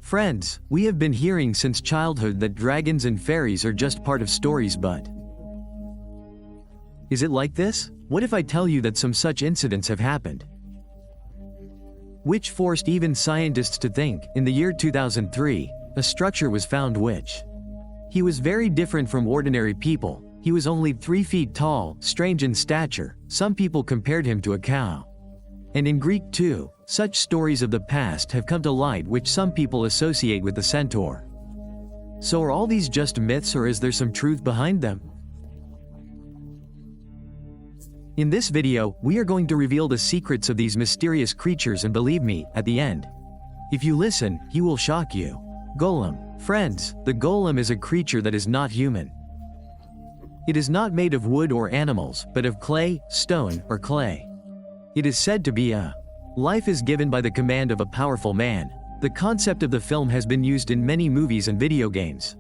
Friends, we have been hearing since childhood that dragons and fairies are just part of stories, but is it like this? What if I tell you that some such incidents have happened? Which forced even scientists to think, in the year 2003, a structure was found which he was very different from ordinary people. He was only 3 feet tall, strange in stature. Some people compared him to a cow. And in Greek too, such stories of the past have come to light which some people associate with the centaur. So are all these just myths, or is there some truth behind them? In this video, we are going to reveal the secrets of these mysterious creatures, and believe me, at the end, if you listen, he will shock you. Golem. Friends, the golem is a creature that is not human. It is not made of wood or animals, but of clay, stone, or clay. It is said to be a life is given by the command of a powerful man. The concept of the film has been used in many movies and video games.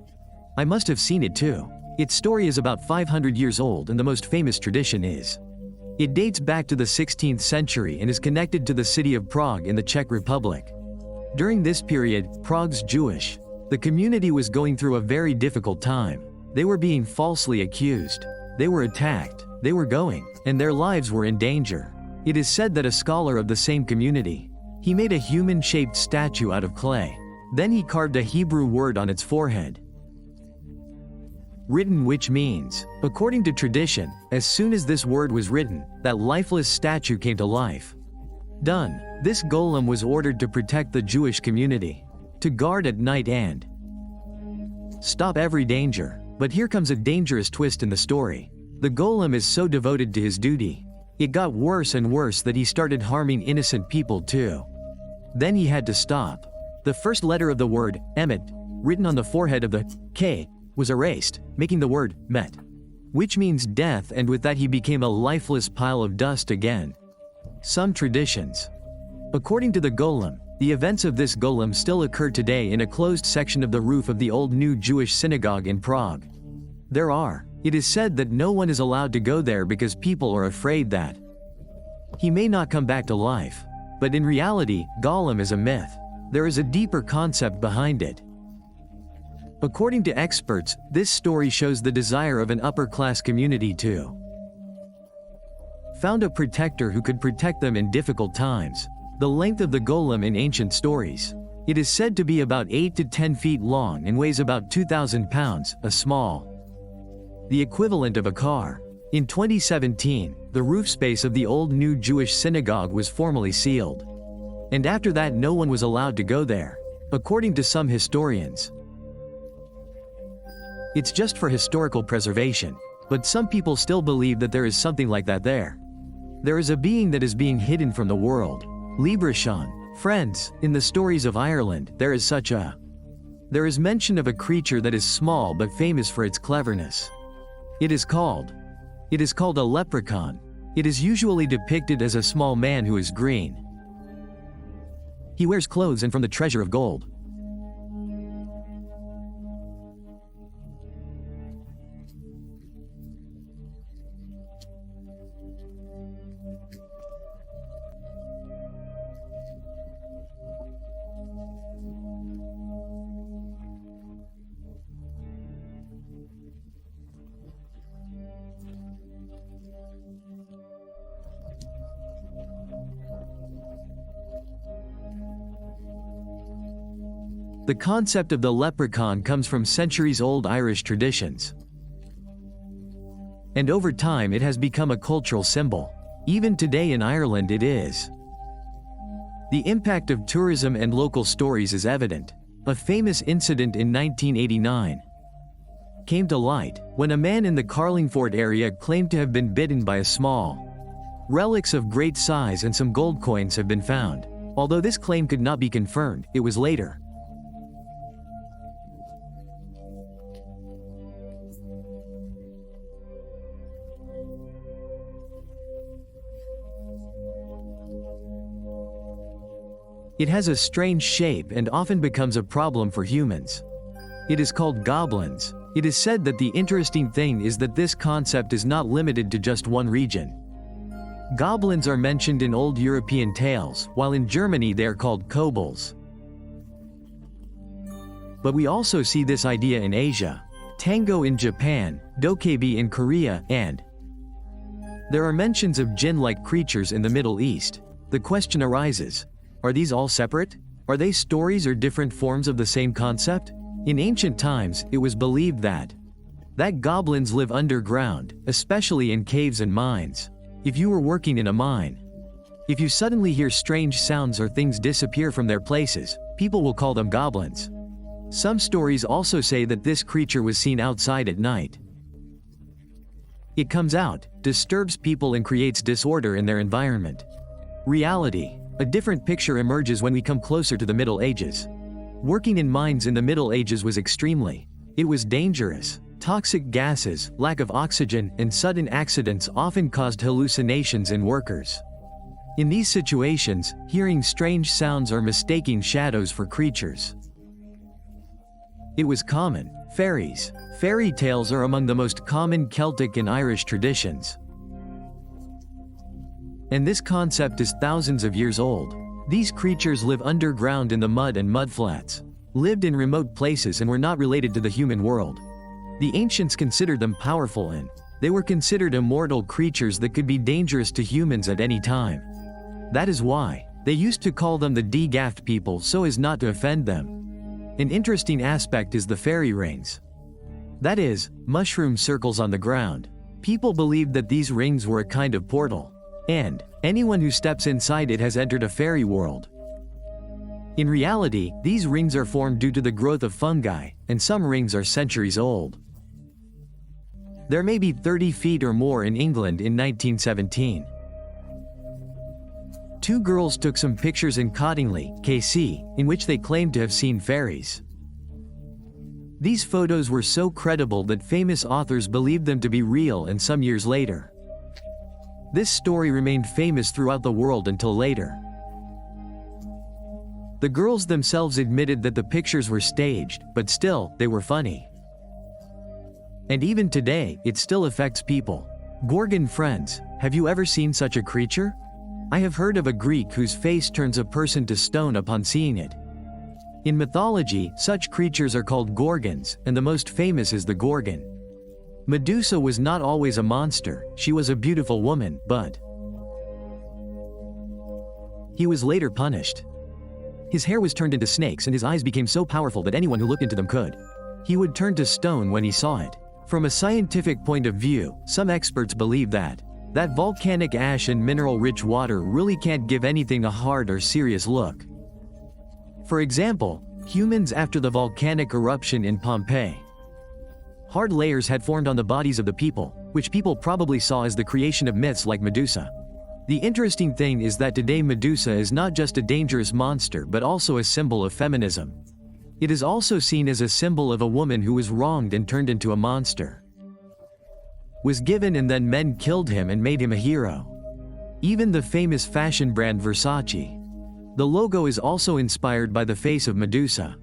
I must have seen it too. Its story is about 500 years old, and the most famous tradition is it dates back to the 16th century and is connected to the city of Prague in the Czech Republic. During this period, Prague's Jewish, the community was going through a very difficult time. They were being falsely accused. They were attacked. They were going, and their lives were in danger. It is said that a scholar of the same community, he made a human-shaped statue out of clay. Then he carved a Hebrew word on its forehead, written, which means, according to tradition, as soon as this word was written, that lifeless statue came to life. Done. This golem was ordered to protect the Jewish community, to guard at night and stop every danger. But here comes a dangerous twist in the story. The golem is so devoted to his duty. It got worse and worse that he started harming innocent people too. Then he had to stop. The first letter of the word, Emet, written on the forehead of the K, was erased, making the word, Met, which means death, and with that he became a lifeless pile of dust again. Some traditions. According to the golem, the events of this golem still occur today in a closed section of the roof of the old New Jewish synagogue in Prague. It is said that no one is allowed to go there because people are afraid that he may not come back to life. But in reality, golem is a myth. There is a deeper concept behind it. According to experts, this story shows the desire of an upper-class community to found a protector who could protect them in difficult times. The length of the golem in ancient stories. It is said to be about 8 to 10 feet long and weighs about 2,000 pounds, the equivalent of a car. In 2017, the roof space of the old New Jewish synagogue was formally sealed. And after that, no one was allowed to go there. According to some historians, it's just for historical preservation. But some people still believe that there is something like that there. There is a being that is being hidden from the world. Librachon. Friends, in the stories of Ireland, there is mention of a creature that is small but famous for its cleverness. It is called a leprechaun. It is usually depicted as a small man who is green. He wears clothes and from the treasure of gold. The concept of the leprechaun comes from centuries-old Irish traditions. And over time it has become a cultural symbol. Even today in Ireland it is. The impact of tourism and local stories is evident. A famous incident in 1989 came to light when a man in the Carlingford area claimed to have been bitten by a small relics of great size, and some gold coins have been found. Although this claim could not be confirmed, it was later it has a strange shape and often becomes a problem for humans. It is called goblins. It is said that the interesting thing is that this concept is not limited to just one region. Goblins are mentioned in old European tales, while in Germany they are called kobolds. But we also see this idea in Asia, tango in Japan, dokebi in Korea, and there are mentions of jinn-like creatures in the Middle East. The question arises, are these all separate? Are they stories or different forms of the same concept? In ancient times, it was believed that goblins live underground, especially in caves and mines. If you were working in a mine, if you suddenly hear strange sounds or things disappear from their places, people will call them goblins. Some stories also say that this creature was seen outside at night. It comes out, disturbs people and creates disorder in their environment. Reality. A different picture emerges when we come closer to the Middle Ages. Working in mines in the Middle Ages was it was dangerous. Toxic gases, lack of oxygen, and sudden accidents often caused hallucinations in workers. In these situations, hearing strange sounds or mistaking shadows for creatures. It was common. Fairies. Fairy tales are among the most common Celtic and Irish traditions. And this concept is thousands of years old. These creatures live underground in the mud and mudflats, lived in remote places and were not related to the human world. The ancients considered them powerful and they were considered immortal creatures that could be dangerous to humans at any time. That is why they used to call them the de-gaffed people so as not to offend them. An interesting aspect is the fairy rings. That is, mushroom circles on the ground. People believed that these rings were a kind of portal, and anyone who steps inside it has entered a fairy world. In reality, these rings are formed due to the growth of fungi, and some rings are centuries old. There may be 30 feet or more in England in 1917. Two girls took some pictures in Cottingley, KC, in which they claimed to have seen fairies. These photos were so credible that famous authors believed them to be real, and some years later, this story remained famous throughout the world until later. The girls themselves admitted that the pictures were staged, but still, they were funny. And even today, it still affects people. Gorgon friends, have you ever seen such a creature? I have heard of a Greek whose face turns a person to stone upon seeing it. In mythology, such creatures are called gorgons, and the most famous is the Gorgon. Medusa was not always a monster, she was a beautiful woman, but he was later punished. His hair was turned into snakes and his eyes became so powerful that anyone who looked into them could. He would turn to stone when he saw it. From a scientific point of view, some experts believe that volcanic ash and mineral-rich water really can't give anything a hard or serious look. For example, humans after the volcanic eruption in Pompeii. Hard layers had formed on the bodies of the people, which people probably saw as the creation of myths like Medusa. The interesting thing is that today Medusa is not just a dangerous monster but also a symbol of feminism. It is also seen as a symbol of a woman who was wronged and turned into a monster. Was given and then men killed him and made him a hero. Even the famous fashion brand Versace. The logo is also inspired by the face of Medusa.